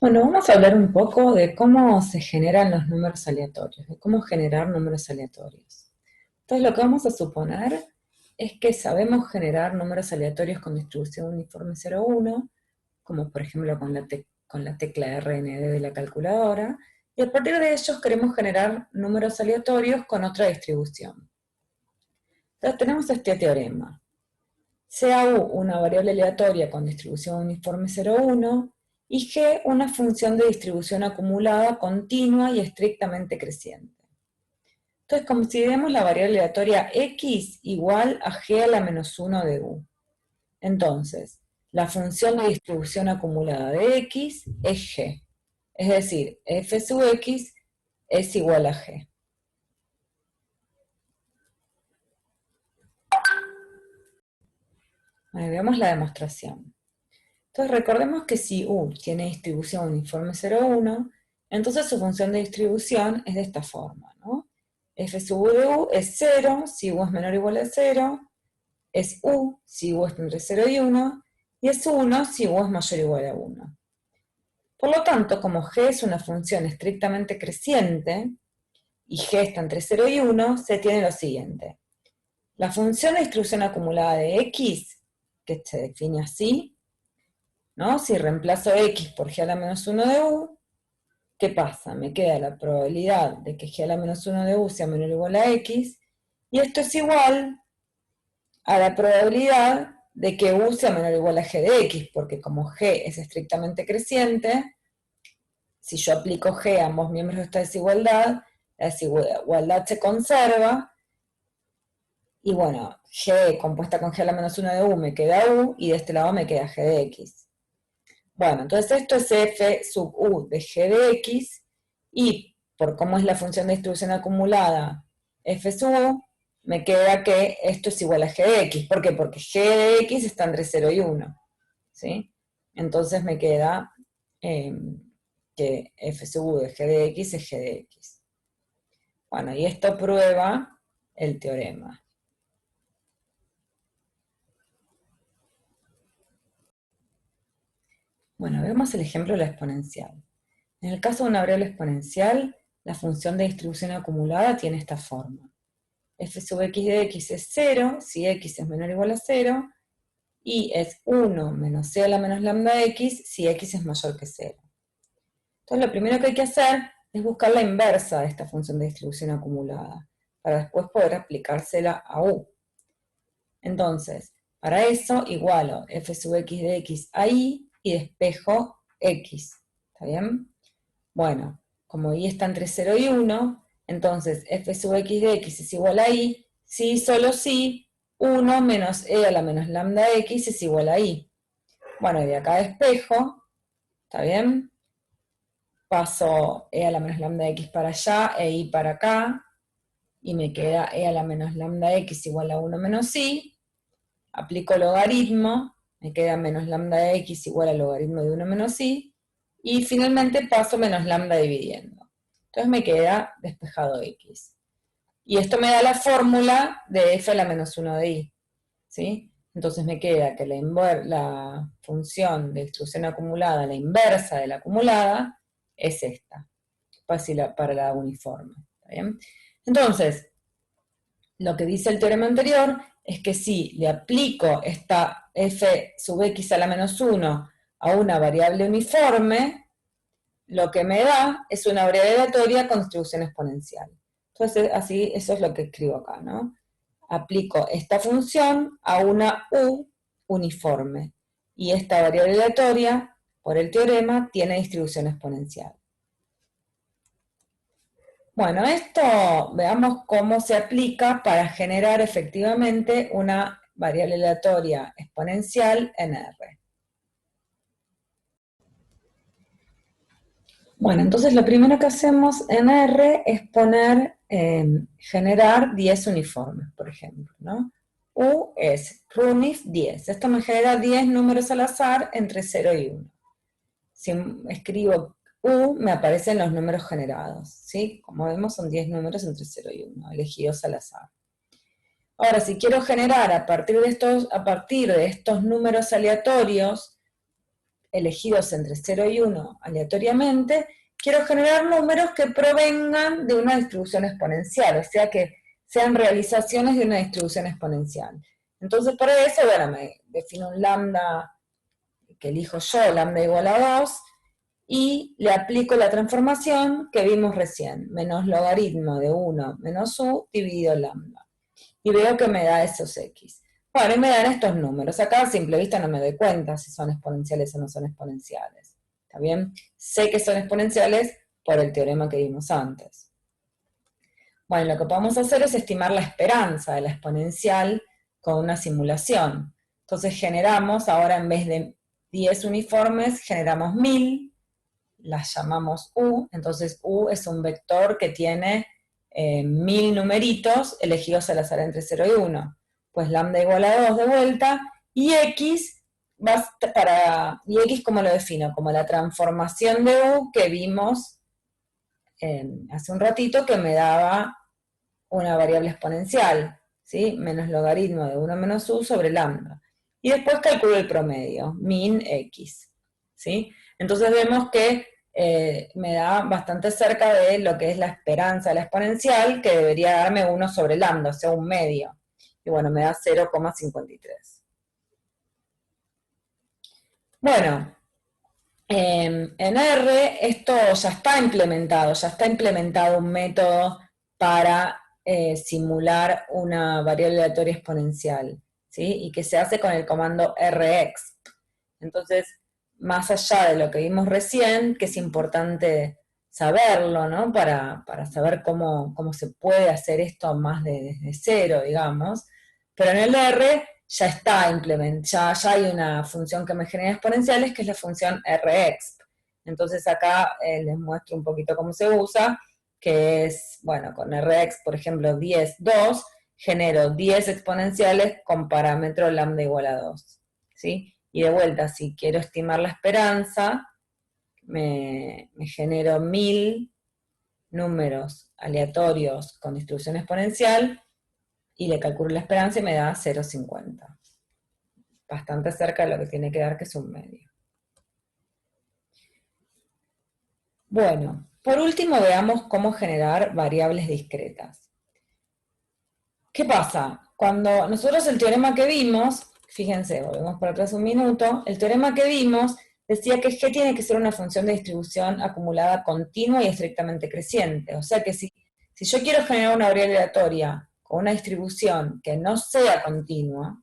Bueno, vamos a hablar un poco de cómo se generan los números aleatorios, de cómo generar números aleatorios. Entonces, lo que vamos a suponer es que sabemos generar números aleatorios con distribución uniforme 0,1, como por ejemplo con la tecla RND de la calculadora, y a partir de ellos queremos generar números aleatorios con otra distribución. Entonces, tenemos este teorema. Sea U una variable aleatoria con distribución uniforme 0,1 y G una función de distribución acumulada continua y estrictamente creciente. Entonces consideremos la variable aleatoria X igual a G a la menos 1 de U. Entonces, la función de distribución acumulada de X es G. Es decir, f sub X es igual a G. Bueno, veamos la demostración. Entonces recordemos que si U tiene distribución uniforme 0,1, entonces su función de distribución es de esta forma, ¿no? F sub U de U es 0 si U es menor o igual a 0, es U si U es entre 0 y 1, y es 1 si U es mayor o igual a 1. Por lo tanto, como G es una función estrictamente creciente, y G está entre 0 y 1, se tiene lo siguiente. La función de distribución acumulada de X, que se define así, ¿no? Si reemplazo X por G a la menos 1 de U, ¿qué pasa? Me queda la probabilidad de que G a la menos 1 de U sea menor o igual a X, y esto es igual a la probabilidad de que U sea menor o igual a G de X, porque como G es estrictamente creciente, si yo aplico G a ambos miembros de esta desigualdad, la desigualdad se conserva, y bueno, G compuesta con G a la menos 1 de U me queda U, y de este lado me queda G de X. Bueno, entonces esto es f sub u de g de x, y por cómo es la función de distribución acumulada f sub u, me queda que esto es igual a g de x. ¿Por qué? Porque g de x está entre 0 y 1. ¿Sí? Entonces me queda que f sub u de g de x es g de x. Bueno, y esto prueba el teorema. Bueno, vemos el ejemplo de la exponencial. En el caso de una variable exponencial, la función de distribución acumulada tiene esta forma. F sub x de x es 0, si x es menor o igual a 0, y es 1 menos c a la menos lambda x, si x es mayor que 0. Entonces lo primero que hay que hacer es buscar la inversa de esta función de distribución acumulada, para después poder aplicársela a u. Entonces, para eso igualo f sub x de x a y despejo x. ¿Está bien? Bueno, como y está entre 0 y 1, entonces f sub x de x es igual a y, si solo si 1 menos e a la menos lambda x es igual a y. Bueno, y de acá despejo, ¿está bien? Paso e a la menos lambda x para allá e y para acá, y me queda e a la menos lambda x igual a 1 menos y. Aplico logaritmo, me queda menos lambda x igual al logaritmo de 1 menos y, y finalmente paso menos lambda dividiendo. Entonces me queda despejado x. Y esto me da la fórmula de f a la menos 1 de y. ¿Sí? Entonces me queda que la función de distribución acumulada, la inversa de la acumulada, es esta, para la uniforme. ¿Está bien? Entonces, lo que dice el teorema anterior es que si le aplico esta f sub x a la menos 1 a una variable uniforme, lo que me da es una variable aleatoria con distribución exponencial. Entonces, así, eso es lo que escribo acá, ¿no? Aplico esta función a una u uniforme, y esta variable aleatoria, por el teorema, tiene distribución exponencial. Bueno, esto veamos cómo se aplica para generar efectivamente una variable aleatoria exponencial en R. Bueno, entonces lo primero que hacemos en R es generar 10 uniformes, por ejemplo, ¿no? U es runif 10. Esto me genera 10 números al azar entre 0 y 1. Si escribo U, me aparecen los números generados, ¿sí? Como vemos, son 10 números entre 0 y 1, elegidos al azar. Ahora, si quiero generar a partir de estos números aleatorios elegidos entre 0 y 1 aleatoriamente, quiero generar números que provengan de una distribución exponencial, o sea que sean realizaciones de una distribución exponencial. Entonces para eso, bueno, me defino un lambda que elijo yo, lambda igual a 2, y le aplico la transformación que vimos recién, menos logaritmo de 1 menos u dividido lambda. Y veo que me da esos x. Bueno, y me dan estos números. Acá a simple vista no me doy cuenta si son exponenciales o no son exponenciales. ¿Está bien? Sé que son exponenciales por el teorema que vimos antes. Bueno, lo que podemos hacer es estimar la esperanza de la exponencial con una simulación. Entonces generamos, ahora en vez de 10 uniformes, generamos 1000, las llamamos U, entonces U es un vector que tiene 1000 numeritos elegidos al azar entre 0 y 1. Pues lambda igual a 2 de vuelta, y X, ¿y X cómo lo defino? Como la transformación de U que vimos hace un ratito, que me daba una variable exponencial, ¿sí? Menos logaritmo de 1 menos U sobre lambda. Y después calculo el promedio, min X, ¿sí? Entonces vemos que me da bastante cerca de lo que es la esperanza de la exponencial, que debería darme 1 sobre lambda, o sea, un medio. Y bueno, me da 0,53. Bueno, en R esto ya está implementado un método para simular una variable aleatoria exponencial, ¿sí? Y que se hace con el comando rexp. Entonces, más allá de lo que vimos recién, que es importante saberlo, ¿no? Para saber cómo se puede hacer esto más desde cero, digamos, pero en el R ya está implementado, ya hay una función que me genera exponenciales, que es la función rexp. Entonces acá les muestro un poquito cómo se usa, que es, bueno, con rexp, por ejemplo, 10, 2, genero 10 exponenciales con parámetro lambda igual a 2, ¿sí? Y de vuelta, si quiero estimar la esperanza, me genero 1000 números aleatorios con distribución exponencial, y le calculo la esperanza y me da 0,50. Bastante cerca de lo que tiene que dar, que es un medio. Bueno, por último veamos cómo generar variables discretas. ¿Qué pasa? Cuando nosotros el teorema que vimos, fíjense, volvemos para atrás un minuto, el teorema que vimos decía que G tiene que ser una función de distribución acumulada continua y estrictamente creciente. O sea que si yo quiero generar una variable aleatoria con una distribución que no sea continua,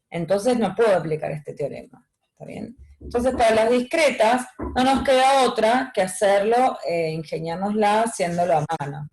entonces no puedo aplicar este teorema. ¿Está bien? Entonces, para las discretas, no nos queda otra que hacerlo, ingeniárnosla haciéndolo a mano.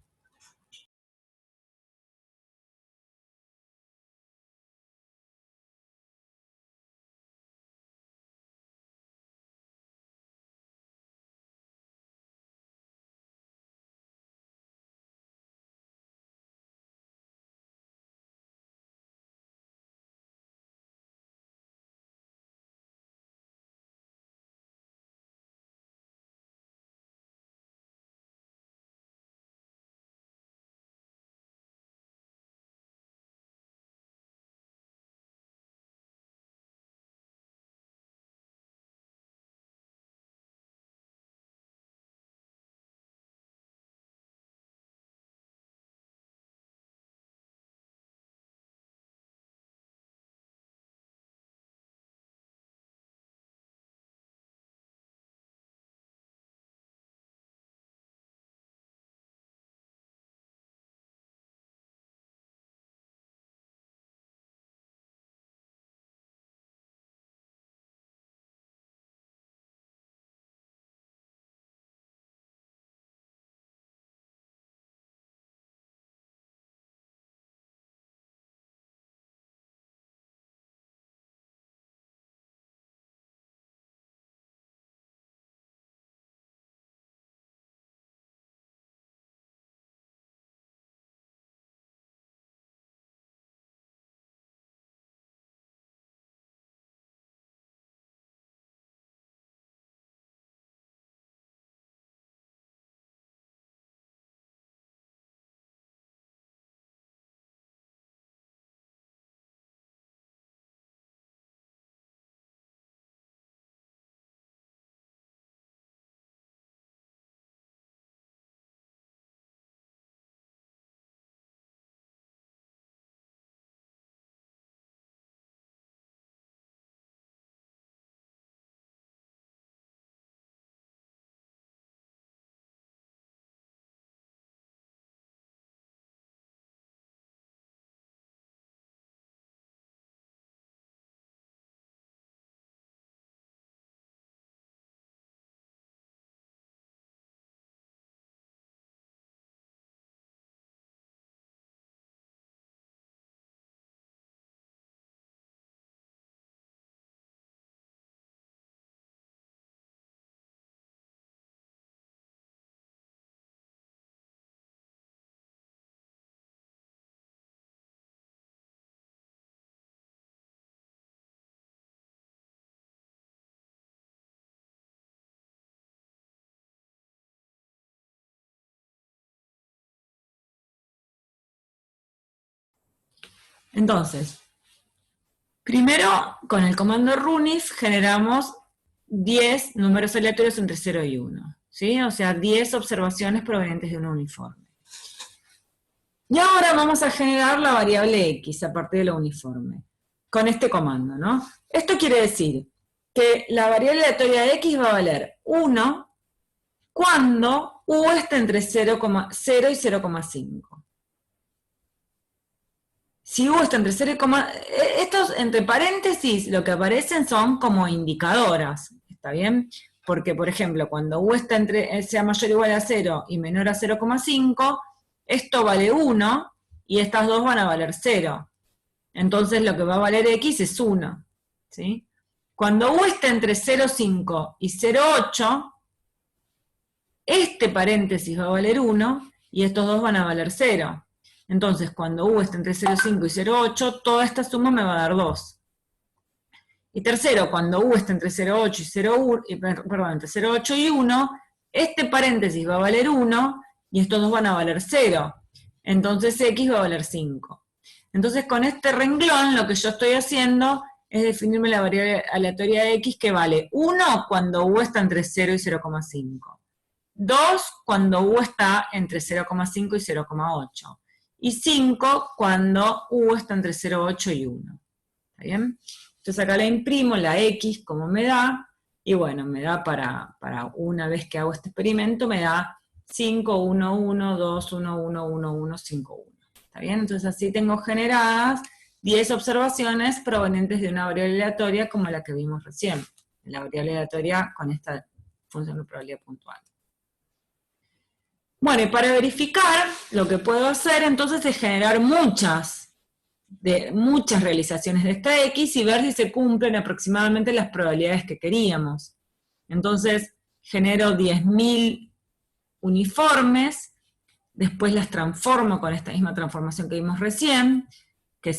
Entonces, primero, con el comando runif generamos 10 números aleatorios entre 0 y 1, ¿sí? O sea, 10 observaciones provenientes de un uniforme. Y ahora vamos a generar la variable x a partir de lo uniforme, con este comando, ¿no? Esto quiere decir que la variable aleatoria de x va a valer 1 cuando u está entre 0 y 0,5. Si u está entre 0 y... Estos, entre paréntesis, lo que aparecen son como indicadoras, ¿está bien? Porque, por ejemplo, cuando u está sea mayor o igual a 0 y menor a 0,5, esto vale 1 y estas dos van a valer 0. Entonces lo que va a valer x es 1, ¿sí? Cuando u está entre 0,5 y 0,8, este paréntesis va a valer 1 y estos dos van a valer 0. Entonces, cuando u está entre 0,5 y 0,8, toda esta suma me va a dar 2. Y tercero, cuando u está entre 0,8 y 0,8 y 1, este paréntesis va a valer 1 y estos dos van a valer 0. Entonces x va a valer 5. Entonces, con este renglón, lo que yo estoy haciendo es definirme la variable aleatoria de x que vale 1 cuando u está entre 0 y 0,5. 2 cuando u está entre 0,5 y 0,8. Y 5 cuando u está entre 0,8 y 1. ¿Está bien? Entonces acá la imprimo, la x, como me da, y bueno, me da para una vez que hago este experimento, me da 5, 1, 1, 2, 1, 1, 1, 1, 5, 1. ¿Está bien? Entonces así tengo generadas 10 observaciones provenientes de una variable aleatoria como la que vimos recién. La variable aleatoria con esta función de probabilidad puntual. Bueno, y para verificar, lo que puedo hacer entonces es generar muchas realizaciones de esta X y ver si se cumplen aproximadamente las probabilidades que queríamos. Entonces, genero 10.000 uniformes, después las transformo con esta misma transformación que vimos recién, que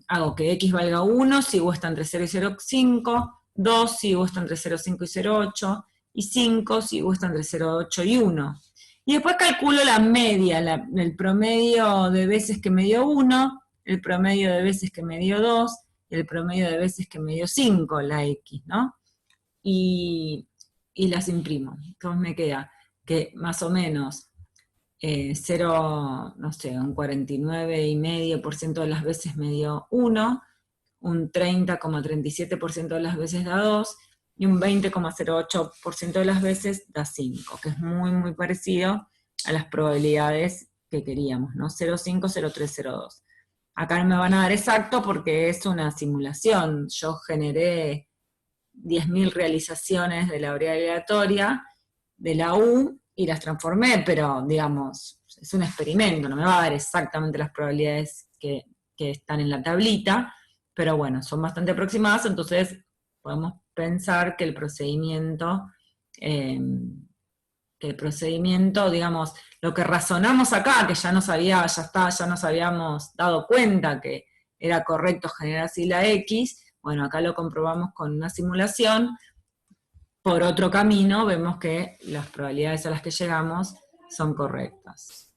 hago que X valga 1 si U está entre 0 y 0,5, 2 si U está entre 0,5 y 0,8, y 5 si U está entre 0,8 y 1. Y después calculo la media, el promedio de veces que me dio 1, el promedio de veces que me dio 2, y el promedio de veces que me dio 5, la X, ¿no? Y las imprimo. Entonces me queda que más o menos 0, no sé, un 49,5% de las veces me dio 1, un 30,37% de las veces da 2, y un 20,08% de las veces da 5, que es muy, muy parecido a las probabilidades que queríamos, ¿no? 0,5, 0,3, 0,2. Acá no me van a dar exacto porque es una simulación. Yo generé 10.000 realizaciones de la variable aleatoria de la U y las transformé, pero digamos, es un experimento, no me va a dar exactamente las probabilidades que están en la tablita, pero bueno, son bastante aproximadas, entonces podemos pensar que el procedimiento, digamos, lo que razonamos acá, que ya nos habíamos dado cuenta que era correcto generar así la X, bueno, acá lo comprobamos con una simulación. Por otro camino, vemos que las probabilidades a las que llegamos son correctas.